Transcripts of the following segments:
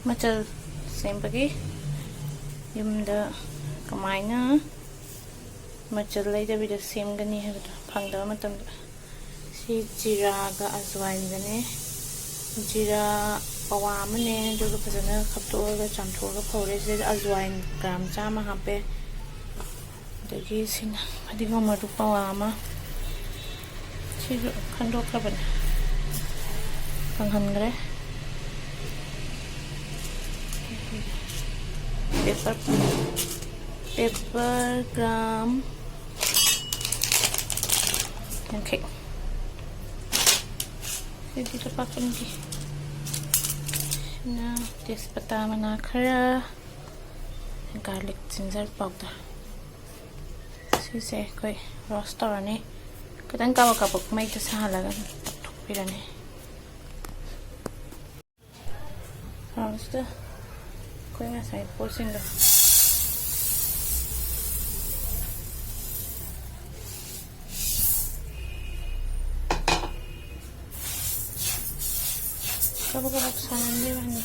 ꯃꯆꯜ ꯁꯦꯝꯕꯒꯤ ꯌꯨꯝꯗ ꯀꯃꯥꯏꯅ ꯃꯆꯜ ꯂꯩꯗꯕꯤꯗ ꯁꯦꯝꯒꯅꯤ ꯍꯥꯏꯕꯗꯣ ꯐꯪꯗꯕ ꯃꯇꯝꯗ ꯁꯤ ꯖꯤꯔꯥꯒ ꯑꯖꯋꯥꯏꯟꯒꯅꯦ ꯖꯤꯔꯥ ꯄꯋꯥ ꯑꯃꯅꯦ ꯑꯗꯨꯒ ꯐꯖꯅ ꯈꯞꯇꯣꯛꯑꯒ ꯆꯥꯝꯊꯣꯛꯑꯒ ꯐꯧꯔꯦ ꯁꯤꯗ ꯑꯖꯋꯥꯏꯟ ꯒ꯭ꯔꯥꯝ 100 ꯍꯥꯞꯄꯦ ꯑꯗꯒꯤ ꯁꯤꯅ ꯐꯗꯤꯒꯣꯝ ꯃꯔꯨ ꯄꯋꯥ ꯑꯃ ꯁꯤꯁꯨ ꯈꯟꯗꯣꯛꯈ꯭ꯔꯕꯅꯦ ꯀꯪꯍꯟꯈ꯭ꯔꯦ ꯄꯦꯄꯔ ꯒ꯭ꯔꯥꯝ 50 ꯁꯤꯗꯤ ꯂꯨꯄꯥ 1ꯒꯤ ꯁꯤꯅ ꯇꯦꯖꯄꯇꯥ ꯃꯅꯥ ꯈꯔ ꯒꯥꯔꯂꯤꯛ ꯖꯤꯟꯖꯔ ꯄꯥꯎꯗꯔ ꯁꯤꯁꯦ ꯑꯩꯈꯣꯏ ꯔꯣꯁ ꯇꯧꯔꯅꯤ ꯈꯤꯇꯪ ꯀꯥꯕꯛ ꯀꯥꯕꯛ ꯃꯩꯗ ꯁꯥꯍꯜꯂꯒ ꯇꯛꯊꯣꯛꯄꯤꯔꯅꯤ ꯁꯤꯗ ꯑꯩꯈꯣꯏ ꯉꯁꯥꯏ ꯄꯣꯠꯁꯤꯡꯗꯣ kabak sana dia mana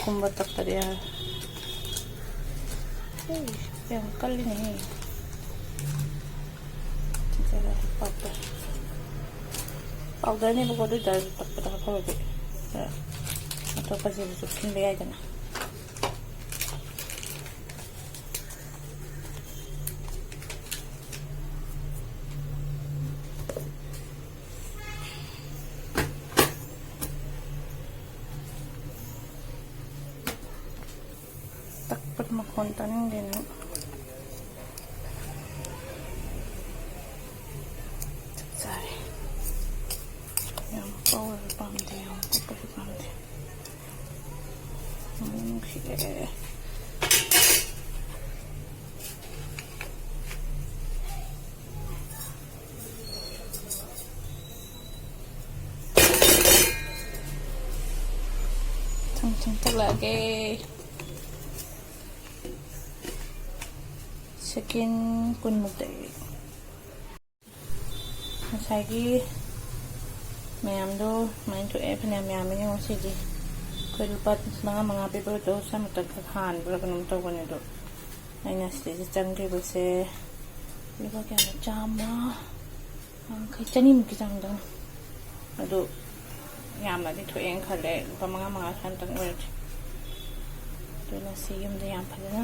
kumba takta dia yang kali nih powder ini pokoknya dari takta apa lagi atau pasti masukin dia aja nah takpat makontan din sorry yang power pump dia power pump dia Cang-cang lagi Sekin kun mugday masagi mayam do main to e phane mayam ni ngsi ji ko lupat mga paper do sa mataghan bro kanum to ko ne do aina ste chang ke bose lupa kya na chama kai chani mu ki chang da ado yam na di to en khale lupa mga khan tang wer do na si yum de yam phale na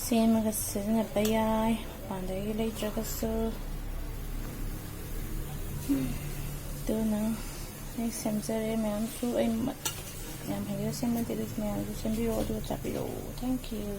ꯁꯦꯝꯃꯒ ꯁꯤꯖꯤꯟꯅꯕ ꯌꯥꯏ ꯃꯄꯥꯟꯗꯒꯤ ꯂꯩꯇ꯭ꯔꯒꯁꯨ ꯑꯗꯨꯅ ꯑꯩ ꯁꯦꯝꯖꯔꯦ ꯃꯌꯥꯝꯁꯨ ꯑꯩ ꯌꯥꯝ ꯍꯩꯔꯒ ꯁꯦꯝꯕ ꯅꯠꯇꯦ ꯑꯗꯨ ꯃꯌꯥꯝꯁꯨ ꯁꯦꯝꯕꯤꯔꯣ ꯑꯗꯨꯒ ꯆꯥꯕꯤꯔꯣ ꯊꯦꯡꯛ ꯌꯨ